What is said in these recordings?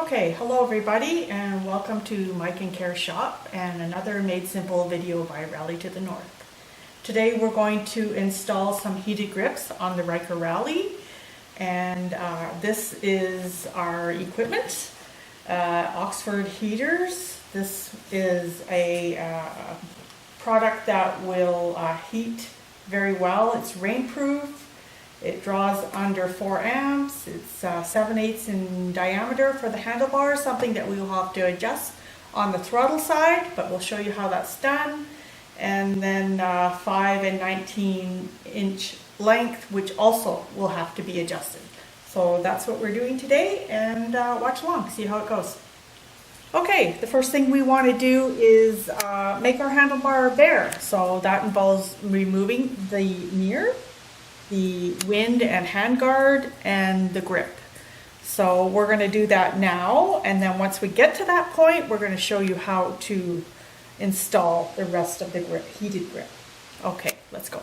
Okay, hello everybody and welcome to Mike and Care Shop and another Made Simple video by Rally to the North. Today we're going to install some heated grips on the Ryker Rally, and this is our equipment. Oxford heaters. This is a product that will heat very well. It's rainproof. It draws under 4 amps. It's 7/8 in diameter for the handlebars, something that we will have to adjust on the throttle side, but we'll show you how that's done. And then 5 and 19-inch length, which also will have to be adjusted. So that's what we're doing today, and watch along, see how it goes. Okay, the first thing we want to do is make our handlebar bare. So that involves removing the mirror, the wind and handguard, and the grip. So we're going to do that now, and then once we get to that point, we're going to show you how to install the rest of the grip, heated grip. Okay, let's go.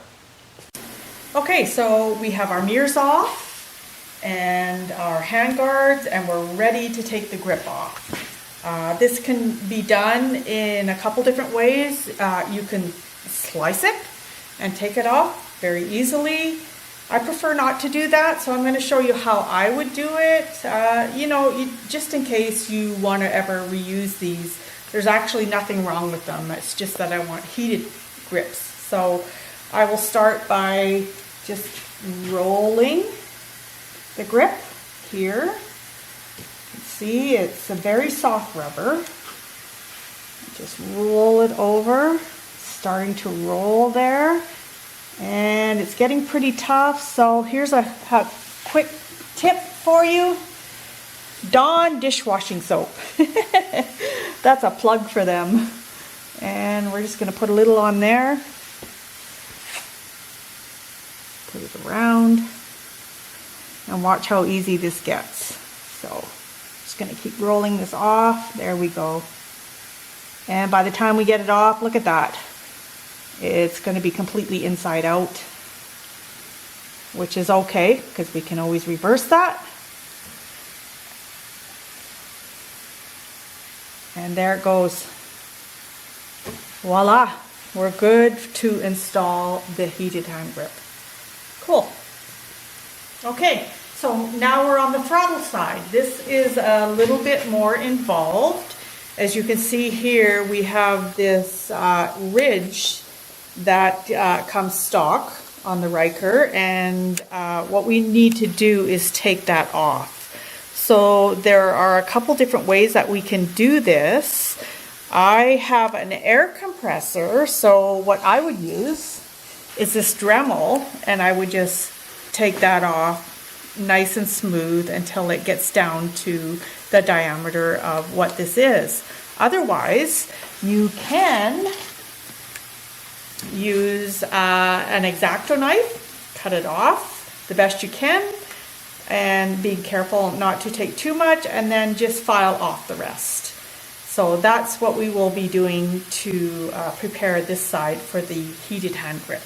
Okay, so we have our mirrors off and our handguards, and we're ready to take the grip off. This can be done in a couple different ways. You can slice it and take it off very easily. I prefer not to do that, so I'm going to show you how I would do it. Just in case you want to ever reuse these, there's actually nothing wrong with them. It's just that I want heated grips. So I will start by just rolling the grip here. See, it's a very soft rubber. Just roll it over, starting to roll there. And it's getting pretty tough, so here's a quick tip for you. Dawn dishwashing soap. That's a plug for them. And we're just going to put a little on there. Put it around. And watch how easy this gets. So, just going to keep rolling this off. There we go. And by the time we get it off, look at that. It's going to be completely inside out, which is okay because we can always reverse that. And there it goes. Voila! We're good to install the heated hand grip. Cool. Okay, so now we're on the throttle side. This is a little bit more involved. As you can see here, we have this ridge that comes stock on the Ryker, and what we need to do is take that off. So there are a couple different ways that we can do this. I have an air compressor, so what I would use is this Dremel, and I would just take that off nice and smooth until it gets down to the diameter of what this is. Otherwise, you can use an X-Acto knife, cut it off the best you can, and be careful not to take too much, and then just file off the rest. So that's what we will be doing to prepare this side for the heated hand grip.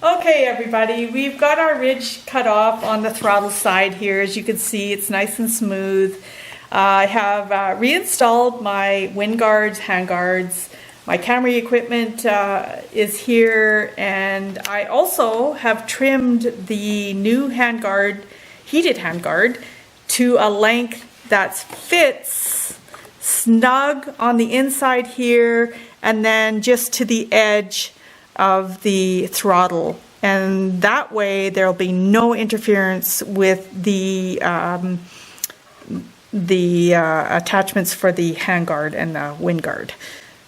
Okay everybody, we've got our ridge cut off on the throttle side here. As you can see, it's nice and smooth. I have reinstalled my wind guards, hand guards. My camera equipment is here, and I also have trimmed the new hand guard, heated hand guard, to a length that fits snug on the inside here, and then just to the edge of the throttle. And that way there'll be no interference with the attachments for the handguard and the wind guard.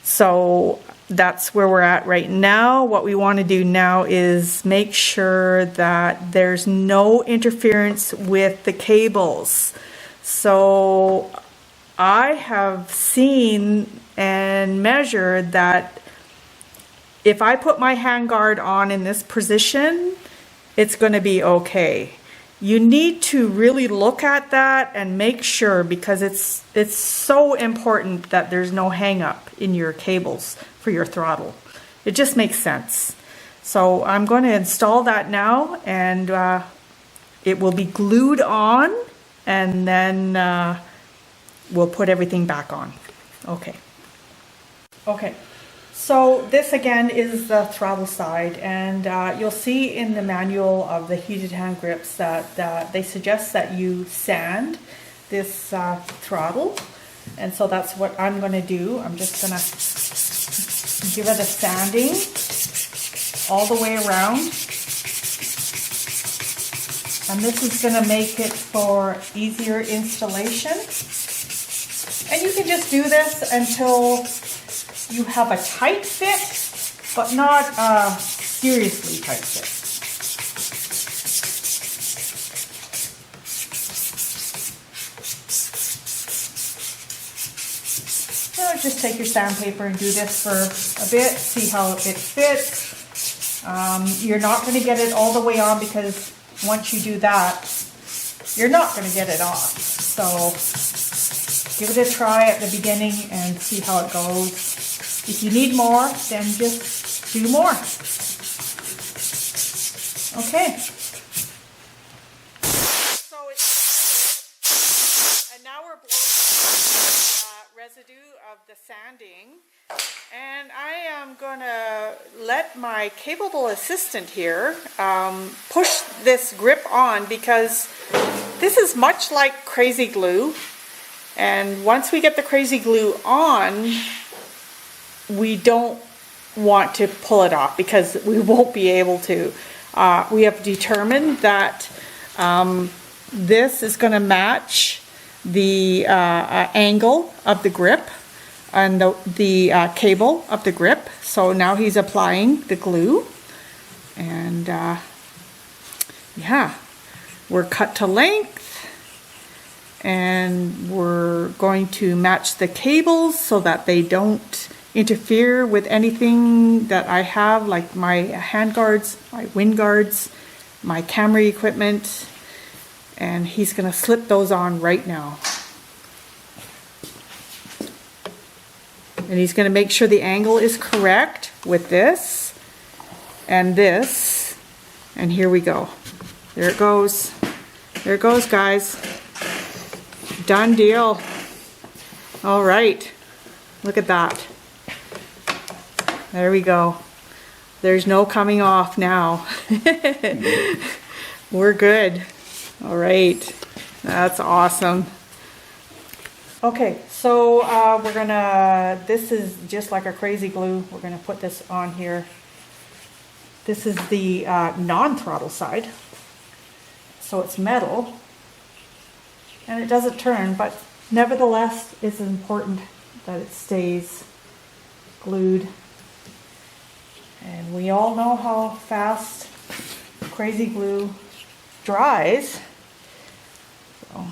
So that's where we're at right now. What we want to do now is make sure that there's no interference with the cables. So I have seen and measured that if I put my handguard on in this position, it's going to be okay. You need to really look at that and make sure, because it's so important that there's no hang up in your cables for your throttle. It just makes sense. So I'm going to install that now, and it will be glued on, and then we'll put everything back on. Okay. Okay. So this again is the throttle side, and you'll see in the manual of the heated hand grips that they suggest that you sand this throttle, and so that's what I'm going to do. I'm just going to give it a sanding all the way around, and this is going to make it for easier installation. And you can just do this until you have a tight fit, but not a seriously tight fit. So just take your sandpaper and do this for a bit, see how it fits. You're not going to get it all the way on, because once you do that, you're not going to get it off. So give it a try at the beginning and see how it goes. If you need more, then just do more. Okay. So and now we're blowing residue of the sanding, and I am going to let my capable assistant here push this grip on, because this is much like crazy glue, and once we get the crazy glue on, we don't want to pull it off, because we won't be able to. We have determined that this is going to match the angle of the grip and the cable of the grip. So now he's applying the glue, and yeah, we're cut to length, and we're going to match the cables so that they don't interfere with anything that I have, like my hand guards, my wind guards, my camera equipment, and he's going to slip those on right now. And he's going to make sure the angle is correct with this and this, and here we go. There it goes. There it goes, guys. Done deal. All right, look at that. There we go. There's no coming off now. We're good. All right, that's awesome. Okay, so we're gonna, this is just like a crazy glue. We're gonna put this on here. This is the non-throttle side. So it's metal, and it doesn't turn, but nevertheless, it's important that it stays glued. And we all know how fast crazy glue dries. So,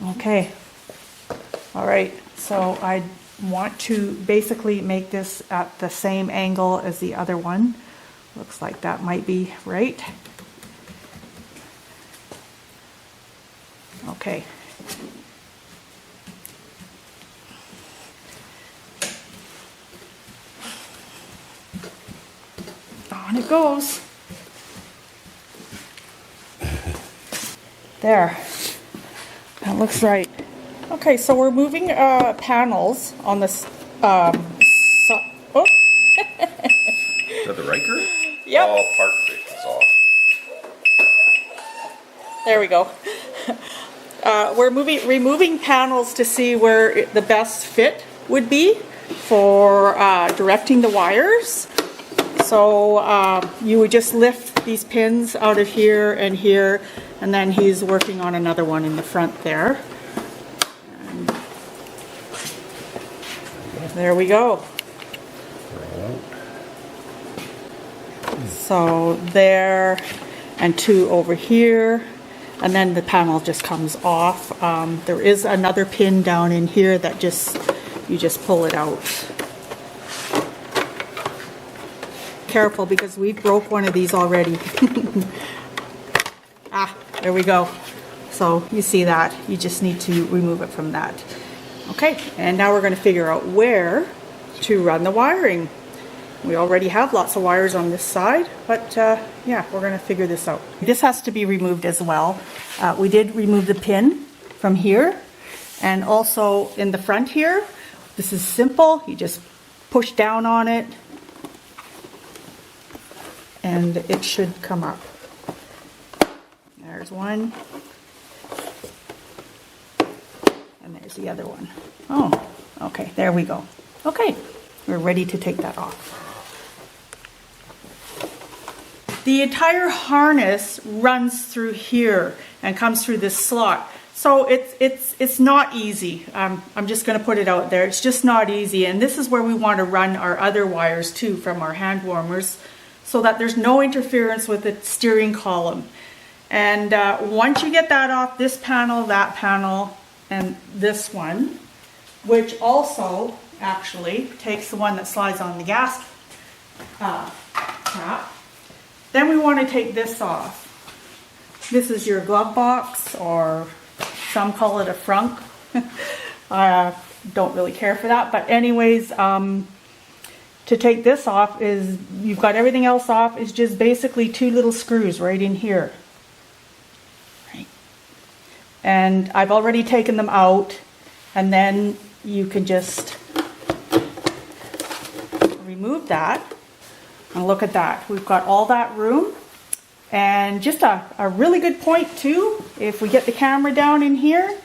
okay. All right. So I want to basically make this at the same angle as the other one. Looks like that might be right. Okay. On it goes. There. That looks right. Okay, so we're moving panels on this. Oh. Is that the Ryker? Yep. Oh, part is off. There we go. We're removing panels to see where the best fit would be for directing the wires. So you would just lift these pins out of here, and then he's working on another one in the front there. And there we go. So there, and two over here, and then the panel just comes off. There is another pin down in here that you just pull it out. Careful, because we broke one of these already. Ah, there we go. So you see that, you just need to remove it from that. Okay, and now we're going to figure out where to run the wiring. We already have lots of wires on this side, but yeah, we're going to figure this out. This has to be removed as well. We did remove the pin from here, and also in the front here. This is simple. You just push down on it and it should come up. There's one. And there's the other one. Oh, okay, there we go. Okay, we're ready to take that off. The entire harness runs through here and comes through this slot. So it's not easy. I'm just going to put it out there. It's just not easy. And this is where we want to run our other wires too from our hand warmers, so that there's no interference with the steering column. And once you get that off, this panel, that panel, and this one, which also actually takes the one that slides on the gas cap, then we want to take this off. This is your glove box, or some call it a frunk. I don't really care for that, but anyways, to take this off is, you've got everything else off, is just basically 2 little screws right in here. Right. And I've already taken them out, and then you can just remove that. And look at that, we've got all that room. And just a really good point too, if we get the camera down in here,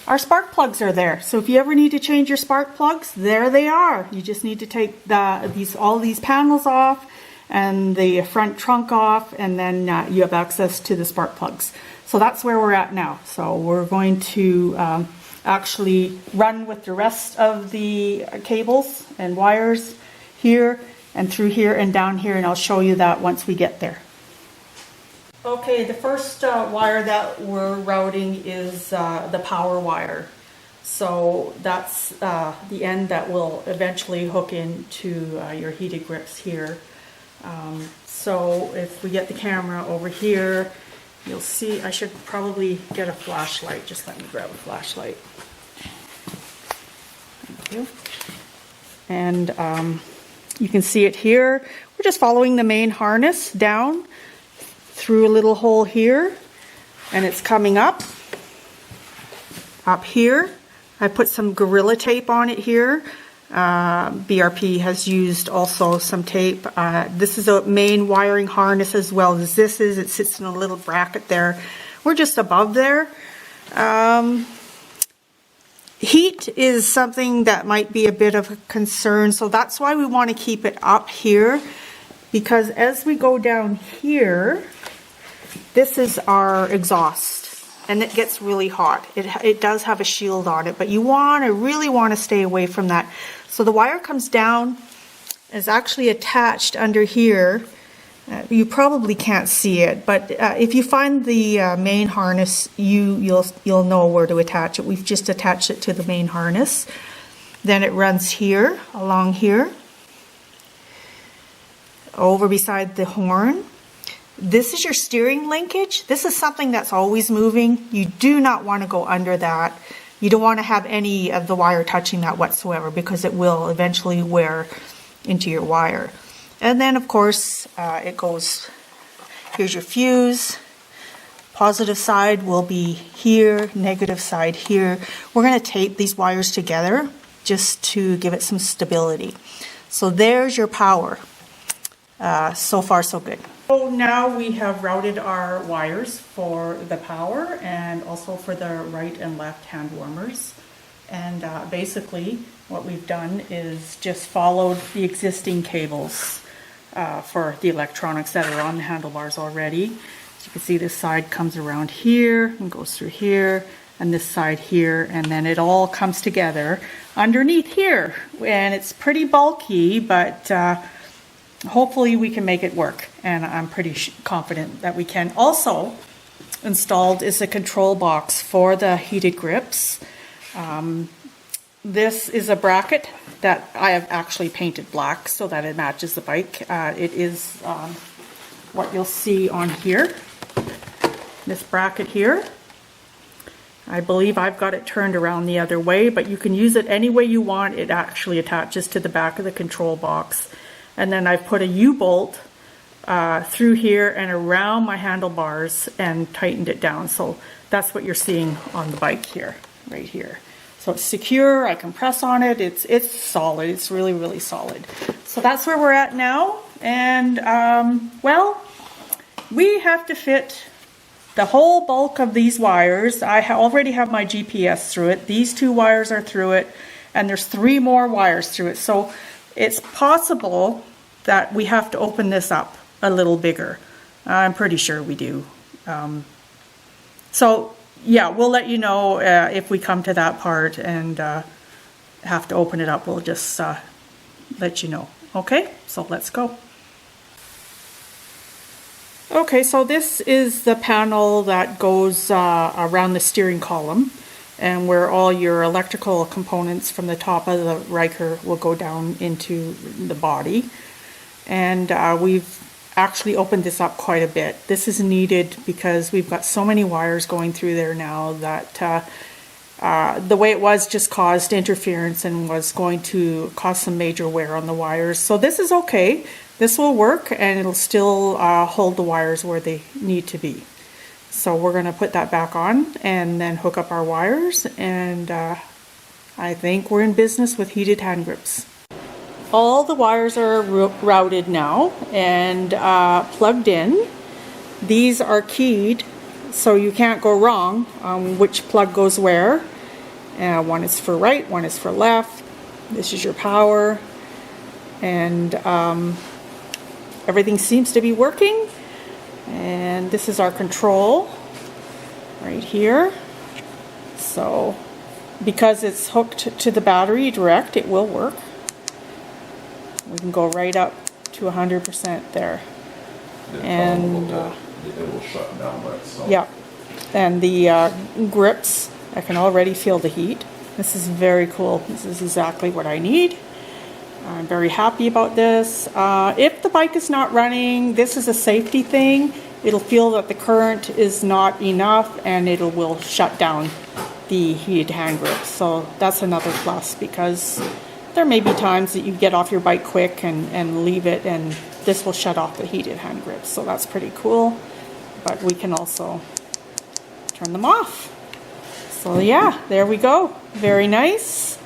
our spark plugs are there. So if you ever need to change your spark plugs, there they are. You just need to take all these panels off and the front trunk off, and then you have access to the spark plugs. So that's where we're at now. So we're going to actually run with the rest of the cables and wires here and through here and down here, and I'll show you that once we get there. Okay, the first wire that we're routing is the power wire. So that's the end that will eventually hook into your heated grips here. So if we get the camera over here, you'll see, I should probably get a flashlight. Just let me grab a flashlight. Thank you. And you can see it here. We're just following the main harness down through a little hole here, and it's coming up here. I put some Gorilla tape on it here. BRP has used also some tape. This is a main wiring harness as well as this is. It sits in a little bracket there. We're just above there. Heat is something that might be a bit of a concern, so that's why we want to keep it up here, because as we go down here, this is our exhaust, and it gets really hot. It does have a shield on it, but you really want to stay away from that. So the wire comes down, is actually attached under here. You probably can't see it, but if you find the main harness, you'll know where to attach it. We've just attached it to the main harness. Then it runs here, along here, over beside the horn. This is your steering linkage. This is something that's always moving. You do not want to go under that. You don't want to have any of the wire touching that whatsoever, because it will eventually wear into your wire. And then of course it goes, here's your fuse. Positive side will be here, negative side here. We're going to tape these wires together just to give it some stability. So there's your power. So far so good. So now we have routed our wires for the power and also for the right and left hand warmers. And basically what we've done is just followed the existing cables for the electronics that are on the handlebars already. As you can see, this side comes around here and goes through here, and this side here, and then it all comes together underneath here. And it's pretty bulky, but hopefully we can make it work, and I'm pretty confident that we can. Also installed is a control box for the heated grips. This is a bracket that I have actually painted black so that it matches the bike. It is what you'll see on here, this bracket here. I believe I've got it turned around the other way, but you can use it any way you want. It actually attaches to the back of the control box. And then I've put a U-bolt through here and around my handlebars and tightened it down. So that's what you're seeing on the bike here, right here. So it's secure, I can press on it, it's solid, it's really, really solid. So that's where we're at now. And well, we have to fit the whole bulk of these wires. I already have my GPS through it. These 2 wires are through it, and there's 3 more wires through it. So it's possible that we have to open this up a little bigger. I'm pretty sure we do. So yeah, we'll let you know if we come to that part and have to open it up. We'll just let you know. Okay, so let's go. Okay, so this is the panel that goes around the steering column, and where all your electrical components from the top of the Ryker will go down into the body. And we've actually opened this up quite a bit. This is needed because we've got so many wires going through there now that the way it was just caused interference and was going to cause some major wear on the wires. So this is okay. This will work, and it'll still hold the wires where they need to be. So we're going to put that back on and then hook up our wires, and I think we're in business with heated hand grips. All the wires are routed now and plugged in. These are keyed, so you can't go wrong on which plug goes where. One is for right, one is for left. This is your power, and everything seems to be working. And this is our control right here. So because it's hooked to the battery direct, it will work. We can go right up to 100% there. And it will shut down by itself. yeah, and the grips, I can already feel the heat. This is very cool. This is exactly what I need. I'm very happy about this. If the bike is not running, this is a safety thing. It'll feel that the current is not enough, and it will shut down the heated hand grip. So that's another plus, because there may be times that you get off your bike quick and leave it, and this will shut off the heated hand grips. So that's pretty cool. But we can also turn them off. So yeah, there we go. Very nice.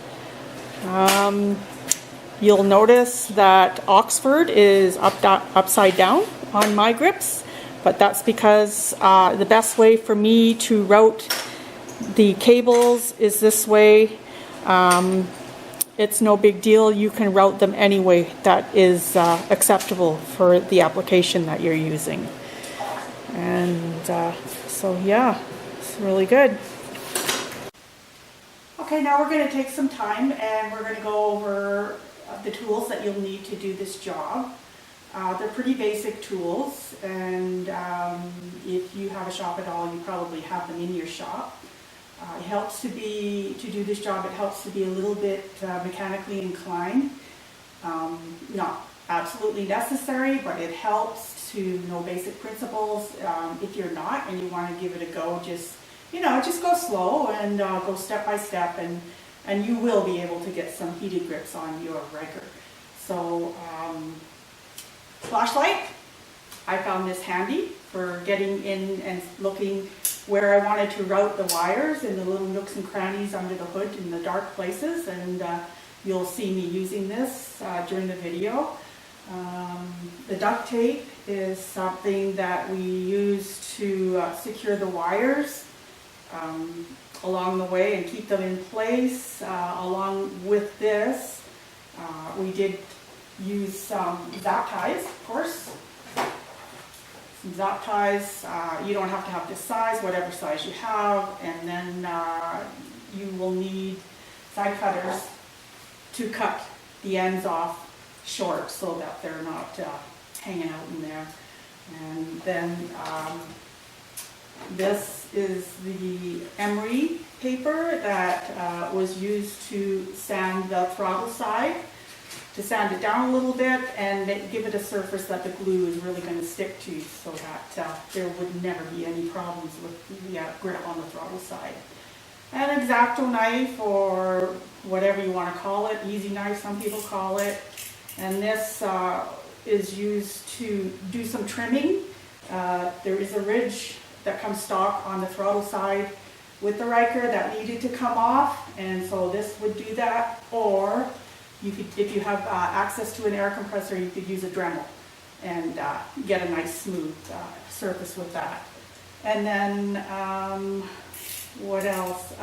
You'll notice that Oxford is upside down on my grips, but that's because the best way for me to route the cables is this way. It's no big deal. You can route them any way that is acceptable for the application that you're using. And so yeah, it's really good. Okay, now we're going to take some time and we're going to go over the tools that you'll need to do this job. They're pretty basic tools, and if you have a shop at all, you probably have them in your shop. It helps to do this job, it helps to be a little bit mechanically inclined. Not absolutely necessary, but it helps to know basic principles. If you're not and you want to give it a go, just go slow and go step by step, and you will be able to get some heated grips on your Ryker. So, flashlight, I found this handy for getting in and looking where I wanted to route the wires in the little nooks and crannies under the hood in the dark places, and you'll see me using this during the video. The duct tape is something that we use to secure the wires along the way and keep them in place. Along with this, we did use some zap ties, of course. Some zap ties. You don't have to have this size, whatever size you have, and then you will need side cutters to cut the ends off short so that they're not hanging out in there. And then this is the emery paper that was used to sand the throttle side, to sand it down a little bit and give it a surface that the glue is really going to stick to, so that there would never be any problems with the grip on the throttle side. An X-Acto knife, or whatever you want to call it, easy knife some people call it. And this is used to do some trimming. There is a ridge that comes stock on the throttle side with the Ryker that needed to come off, and so this would do that. Or you could, if you have access to an air compressor, you could use a Dremel and get a nice smooth surface with that. And then what else?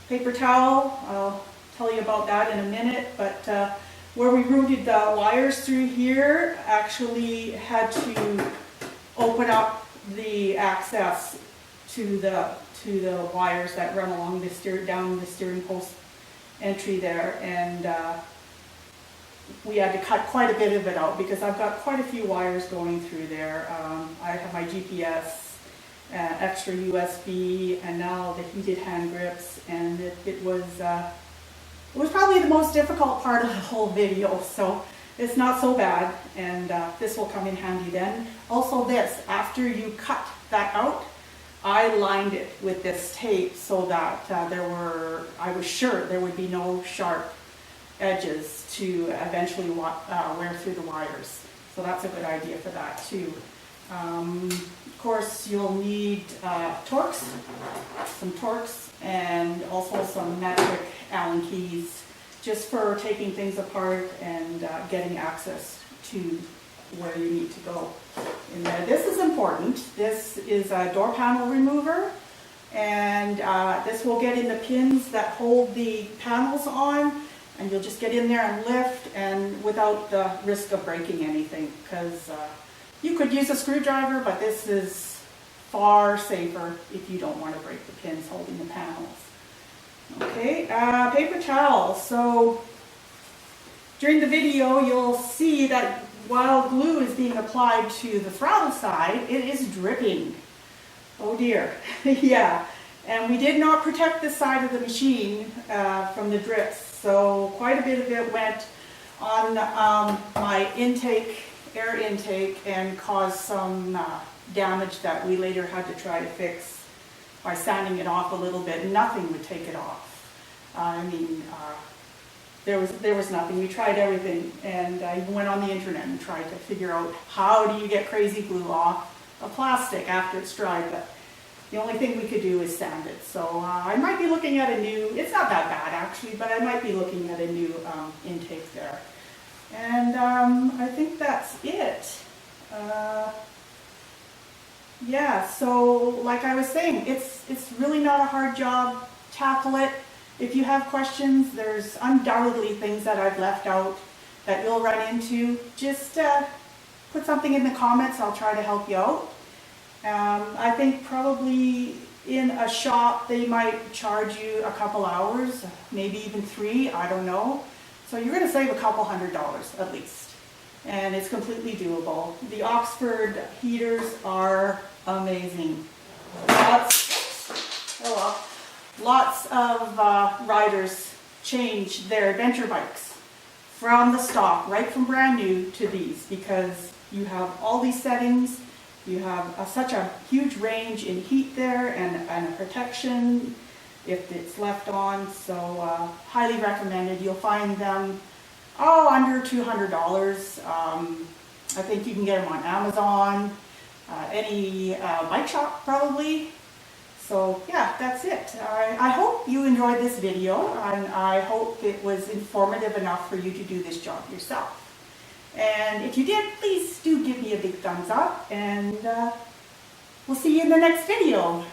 Paper towel, I'll tell you about that in a minute, but where we routed the wires through here, actually had to open up the access to the wires that run along the down the steering post entry there, and we had to cut quite a bit of it out because I've got quite a few wires going through there. I have my GPS, extra USB, and now the heated hand grips, and it was probably the most difficult part of the whole video, so it's not so bad, and this will come in handy then. Also this, after you cut that out, I lined it with this tape so that I was sure there would be no sharp edges to eventually wear through the wires. So that's a good idea for that too. Of course, you'll need some Torx, and also some metric Allen keys, just for taking things apart and getting access to where you need to go in there. This is important. This is a door panel remover, and this will get in the pins that hold the panels on, and you'll just get in there and lift, and without the risk of breaking anything, because you could use a screwdriver, but this is far safer if you don't want to break the pins holding the panels. Okay, paper towel. So during the video, you'll see that while glue is being applied to the throttle side, it is dripping. Oh dear, yeah. And we did not protect this side of the machine from the drips, so quite a bit of it went on my air intake, and caused some damage that we later had to try to fix by sanding it off a little bit. Nothing would take it off. I mean, there was nothing. We tried everything, and I even went on the internet and tried to figure out how do you get crazy glue off a plastic after it's dried, but the only thing we could do is sand it. So I might be looking at a new, it's not that bad actually, but I might be looking at a new intake there. And I think that's it. Yeah, so like I was saying, it's really not a hard job. Tackle it. If you have questions, there's undoubtedly things that I've left out that you'll run into. Just put something in the comments, I'll try to help you out. I think probably in a shop they might charge you a couple hours, maybe even 3, I don't know. So you're going to save a couple $100 at least. And it's completely doable. The Oxford heaters are amazing. Lots of riders change their adventure bikes from the stock, right from brand new to these, because you have all these settings, you have such a huge range in heat there, and a protection if it's left on. So highly recommended. You'll find them under $200. I think you can get them on Amazon, any bike shop probably. So yeah, that's it. I hope you enjoyed this video, and I hope it was informative enough for you to do this job yourself. And if you did, please do give me a big thumbs up, and we'll see you in the next video.